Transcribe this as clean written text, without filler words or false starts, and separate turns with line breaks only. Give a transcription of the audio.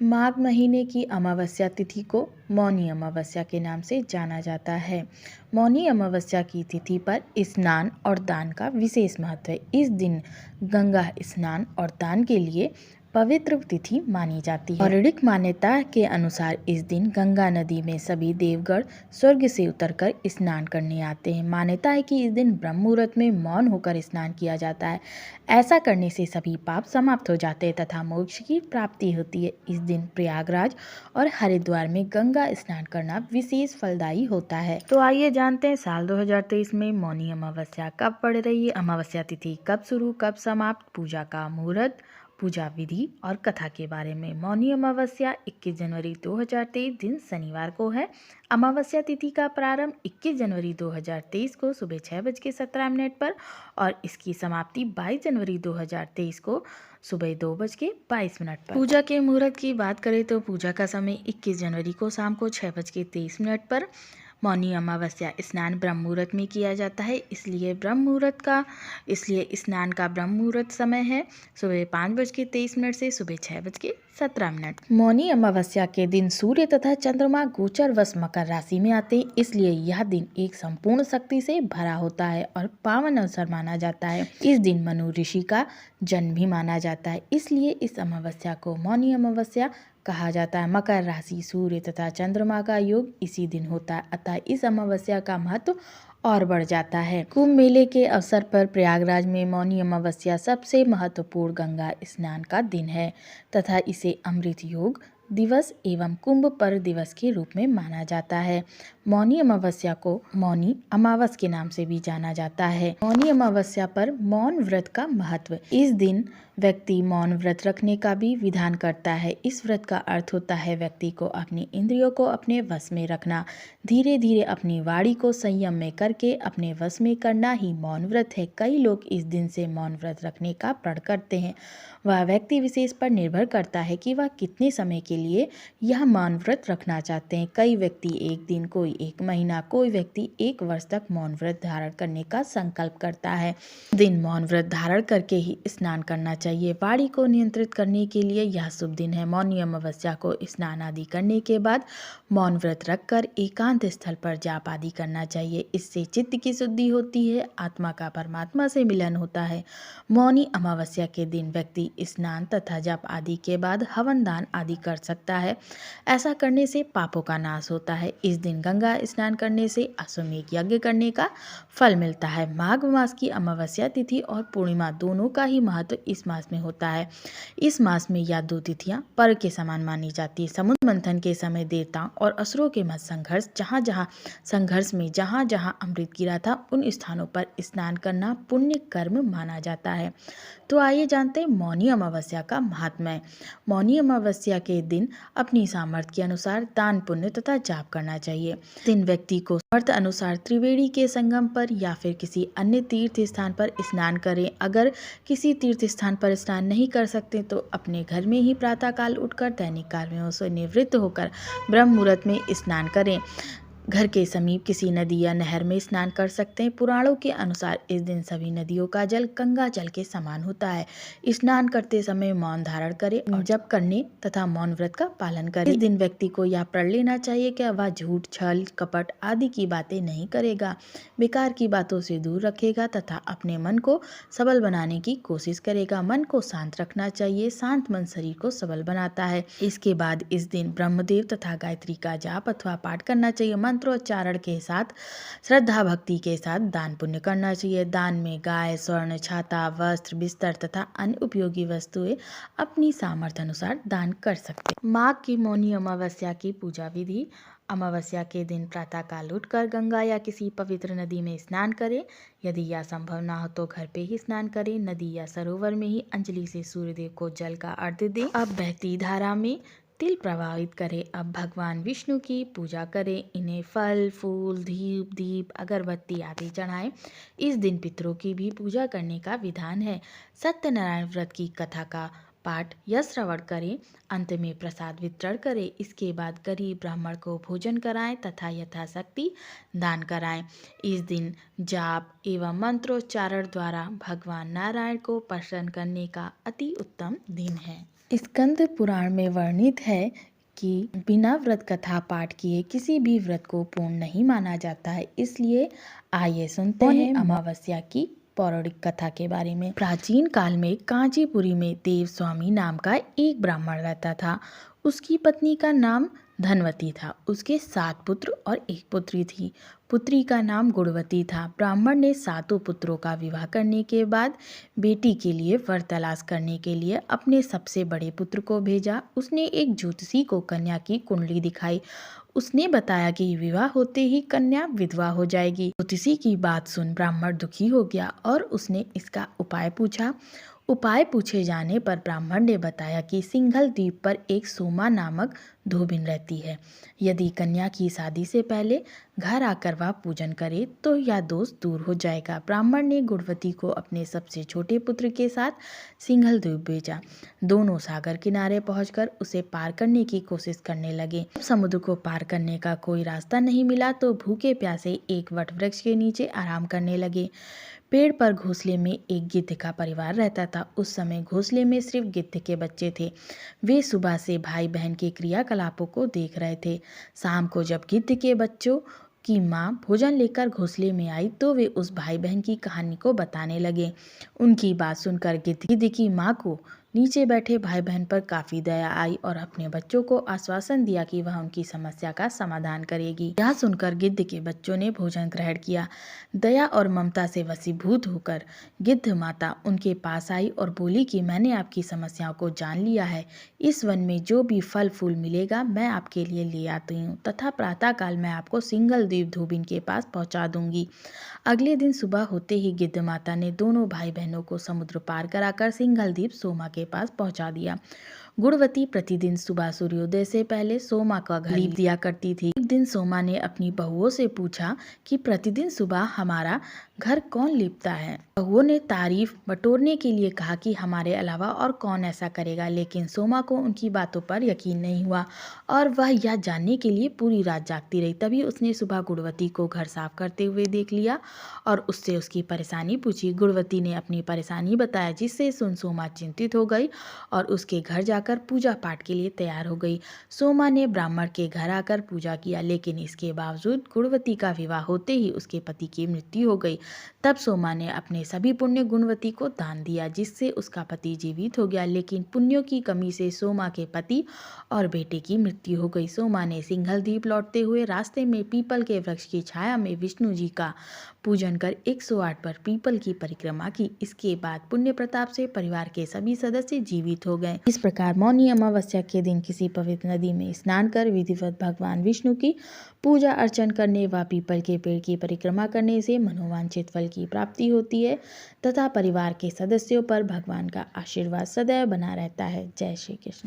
माघ महीने की अमावस्या तिथि को मौनी अमावस्या के नाम से जाना जाता है। मौनी अमावस्या की तिथि पर स्नान और दान का विशेष महत्व है। इस दिन गंगा स्नान और दान के लिए पवित्र तिथि मानी जाती है। पौराणिक मान्यता के अनुसार इस दिन गंगा नदी में सभी देवगण स्वर्ग से उतरकर स्नान करने आते हैं। मान्यता है कि इस दिन ब्रह्म मुहूर्त में मौन होकर स्नान किया जाता है। ऐसा करने से सभी पाप समाप्त हो जाते हैं तथा मोक्ष की प्राप्ति होती है। इस दिन प्रयागराज और हरिद्वार में गंगा स्नान करना विशेष फलदायी होता है। तो आइए जानते हैं साल 2023 में मौनी अमावस्या कब पड़ रही है, अमावस्या तिथि कब शुरू कब समाप्त, पूजा का मुहूर्त, पूजा विधि और कथा के बारे में। मौनी अमावस्या 21 जनवरी 2023 दिन शनिवार को है। अमावस्या तिथि का प्रारंभ 21 जनवरी 2023 को सुबह 6:17 पर और इसकी समाप्ति 22 जनवरी 2023 को सुबह 2:22 पर। पूजा के मुहूर्त की बात करें तो पूजा का समय 21 जनवरी को शाम को 6:23 पर मौनी अमावस्या स्नान ब्रह्म मुहूर्त में किया जाता है। इसलिए स्नान का ब्रह्म मुहूर्त समय है सुबह 5:23 से सुबह 6:17। मौनी अमावस्या के दिन सूर्य तथा चंद्रमा गोचर वश मकर राशि में आते हैं। इसलिए यह दिन एक संपूर्ण शक्ति से भरा होता है और पावन अवसर माना जाता है। इस दिन मनु ऋषि का जन्म भी माना जाता है। इसलिए इस अमावस्या को मौनी अमावस्या कहा जाता है। मकर राशि, सूर्य तथा चंद्रमा का योग इसी दिन होता है, अतः इस अमावस्या का महत्व और बढ़ जाता है। कुंभ मेले के अवसर पर प्रयागराज में मौनी अमावस्या सबसे महत्वपूर्ण गंगा स्नान का दिन है तथा इसे अमृत योग दिवस एवं कुंभ पर दिवस के रूप में माना जाता है। मौनी अमावस्या को मौनी अमावस के नाम से भी जाना जाता है। मौनी अमावस्या पर मौन व्रत का महत्व। इस दिन व्यक्ति मौन व्रत रखने का भी विधान करता है। इस व्रत का अर्थ होता है व्यक्ति को अपनी इंद्रियों को अपने वश में रखना, धीरे धीरे अपनी वाणी को संयम में करके अपने वश में करना ही मौन व्रत है। कई लोग इस दिन से मौन व्रत रखने का प्रण करते हैं। वह व्यक्ति विशेष पर निर्भर करता है कि वह कितने समय के लिए यह मौन व्रत रखना चाहते हैं। कई व्यक्ति एक दिन, कोई 1 महीना, कोई व्यक्ति 1 वर्ष तक मौन व्रत धारण करने का संकल्प करता है। दिन मौन व्रत धारण करके ही स्नान करना चाहिए। वाणी को नियंत्रित करने के लिए यह शुभ दिन है। मौनी अमावस्या को स्नान आदि करने के बाद मौन व्रत रखकर एकांत स्थल पर जाप आदि करना चाहिए। इससे चित्त की शुद्धि होती है, आत्मा का परमात्मा से मिलन होता है। मौनी अमावस्या के दिन व्यक्ति स्नान तथा जप आदि के बाद हवन दान आदि कर सकता है। ऐसा करने से पापों का नाश होता है। इस दिन गंगा स्नान करने से अश्वमेध यज्ञ करने का फल मिलता है। माघ मास की अमावस्या तिथि और पूर्णिमा दोनों का ही महत्व इस मास में होता है। इस मास में यह 2 तिथियां पर्व के समान मानी जाती है। समुद्र मंथन के समय देवताओं और असुरों के मध्य संघर्ष में जहाँ जहाँ अमृत गिरा था उन स्थानों पर स्नान करना पुण्य कर्म माना जाता है। तो आइए जानते हैं मौनी अमावस्या का महात्म्य। मौनी अमावस्या के दिन अपनी सामर्थ्य के अनुसार दान, पुण्य तथा जाप करना चाहिए। दिन व्यक्ति को सामर्थ्य अनुसार त्रिवेणी के संगम पर या फिर किसी अन्य तीर्थ स्थान पर स्नान करें। अगर किसी तीर्थ स्थान पर स्नान नहीं कर सकते तो अपने घर में ही प्रातः काल उठकर दैनिक कार्यों से निवृत्त होकर ब्रह्म मुहूर्त में स्नान करें। घर के समीप किसी नदी या नहर में स्नान कर सकते हैं। पुराणों के अनुसार इस दिन सभी नदियों का जल गंगा जल के समान होता है। स्नान करते समय मौन धारण करें और जप करने तथा मौन व्रत का पालन करें। इस दिन व्यक्ति को यह प्रण लेना चाहिए कि वह झूठ, छल, कपट आदि की बातें नहीं करेगा, बेकार की बातों से दूर रखेगा तथा अपने मन को सबल बनाने की कोशिश करेगा। मन को शांत रखना चाहिए। शांत मन शरीर को सबल बनाता है। इसके बाद इस दिन ब्रह्मदेव तथा गायत्री का जाप अथवा पाठ करना चाहिए। मंत्रोच्चारण के साथ श्रद्धा भक्ति के साथ दान पुण्य करना चाहिए। दान में गाय, स्वर्ण, छाता, वस्त्र, बिस्तर तथा अन्य उपयोगी वस्तुएं अपनी सामर्थ्य अनुसार दान कर सकते हैं। माघ की मौनी अमावस्या की पूजा विधि। अमावस्या के दिन प्रातःकाल उठकर गंगा या किसी पवित्र नदी में स्नान करें। यदि यह संभव ना हो तो घर पे ही स्नान करें। नदी या सरोवर में ही अंजलि से सूर्यदेव को जल का अर्घ्य दें। अब बहती धारा में तिल प्रवाहित करें। अब भगवान विष्णु की पूजा करें। इन्हें फल, फूल, दीप, अगरबत्ती आदि चढ़ाएं। इस दिन पितरों की भी पूजा करने का विधान है। सत्यनारायण व्रत की कथा का पाठ या श्रवण करें। अंत में प्रसाद वितरण करें। इसके बाद गरीब ब्राह्मण को भोजन कराएं तथा यथाशक्ति दान कराएं। इस दिन जाप एवं मंत्रोच्चारण द्वारा भगवान नारायण को प्रसन्न करने का अति उत्तम दिन है। स्कंद पुराण में वर्णित है कि बिना व्रत कथा पाठ किए किसी भी व्रत को पूर्ण नहीं माना जाता है। इसलिए आइए सुनते हैं अमावस्या की पौराणिक कथा के बारे में। प्राचीन काल में कांचीपुरी में देव स्वामी नाम का एक ब्राह्मण रहता था। उसकी पत्नी का नाम धनवती था। उसके 7 पुत्र और 1 पुत्री थी। पुत्री का नाम गुणवती था। ब्राह्मण ने 7 पुत्रों का विवाह करने के बाद बेटी के लिए वर तलाश करने के लिए अपने सबसे बड़े पुत्र को भेजा। उसने एक ज्योतिषी को कन्या की कुंडली दिखाई। उसने बताया कि विवाह होते ही कन्या विधवा हो जाएगी। ज्योतिषी की बात सुन ब्राह्मण दुखी हो गया और उसने इसका उपाय पूछा। उपाय पूछे जाने पर ब्राह्मण ने बताया कि सिंघल द्वीप पर एक सोमा नामक धोबिन रहती है। यदि कन्या की शादी से पहले घर आकर वह पूजन करे तो यह दोष दूर हो जाएगा। ब्राह्मण ने गुणवती को अपने सबसे छोटे पुत्र के साथ सिंघल द्वीप भेजा। दोनों सागर किनारे पहुंचकर उसे पार करने की कोशिश करने लगे। समुद्र को पार करने का कोई रास्ता नहीं मिला तो भूखे प्यासे एक वट वृक्ष के नीचे आराम करने लगे। पेड़ पर घोंसले में एक गिद्ध का परिवार रहता था। उस समय घोंसले में सिर्फ गिद्ध के बच्चे थे। वे सुबह से भाई बहन के क्रियाकलापों को देख रहे थे। शाम को जब गिद्ध के बच्चों की माँ भोजन लेकर घोंसले में आई तो वे उस भाई बहन की कहानी को बताने लगे। उनकी बात सुनकर गिद्ध की माँ को नीचे बैठे भाई बहन पर काफी दया आई और अपने बच्चों को आश्वासन दिया कि वह उनकी समस्या का समाधान करेगी। यह सुनकर गिद्ध के बच्चों ने भोजन ग्रहण किया। दया और ममता से वशीभूत होकर गिद्ध माता उनके पास आई और बोली कि मैंने आपकी समस्याओं को जान लिया है। इस वन में जो भी फल फूल मिलेगा मैं आपके लिए ले आती हूँ तथा प्रातःकाल मैं आपको सिंघल द्वीप धोबिन के पास पहुँचा दूंगी। अगले दिन सुबह होते ही गिद्ध माता ने दोनों भाई बहनों को समुद्र पार कराकर सिंघल द्वीप सोमा के पास पहुंचा दिया। गुणवती प्रतिदिन सुबह सूर्योदय से पहले सोमा का घर लीप दिया करती थी। एक दिन सोमा ने अपनी बहुओं से पूछा कि प्रतिदिन सुबह हमारा घर कौन लीपता है। बहुओं ने तारीफ बटोरने के लिए कहा कि हमारे अलावा और कौन ऐसा करेगा, लेकिन सोमा को उनकी बातों पर यकीन नहीं हुआ और वह यह जानने के लिए पूरी रात जागती रही। तभी उसने सुबह गुणवती को घर साफ करते हुए देख लिया और उससे उसकी परेशानी पूछी। गुणवती ने अपनी परेशानी बताया, जिससे सुन सोमा चिंतित हो गई और उसके घर जाकर पूजा पाठ के लिए तैयार हो गई। सोमा ने ब्राह्मण के घर आकर पूजा किया, लेकिन इसके बावजूद गुणवती का विवाह होते ही उसके पति की मृत्यु हो गई। तब सोमा ने अपने सभी पुण्य गुणवती को दान दिया, जिससे उसका पति जीवित हो गया, लेकिन पुण्यों की कमी से सोमा के पति और बेटे की मृत्यु हो गई। सोमा ने सिंघल द्वीप लौटते हुए रास्ते में पीपल के वृक्ष की छाया में विष्णु जी का पूजन कर 108 बार पीपल की परिक्रमा की। इसके बाद पुण्य प्रताप से परिवार के सभी सदस्य जीवित हो गए। इस प्रकार मौनी अमावस्या के दिन किसी पवित्र नदी में स्नान कर विधिवत भगवान विष्णु की पूजा अर्चन करने व पीपल के पेड़ की परिक्रमा करने से मनोवांछित फल की प्राप्ति होती है तथा परिवार के सदस्यों पर भगवान का आशीर्वाद सदैव बना रहता है। जय श्री कृष्ण।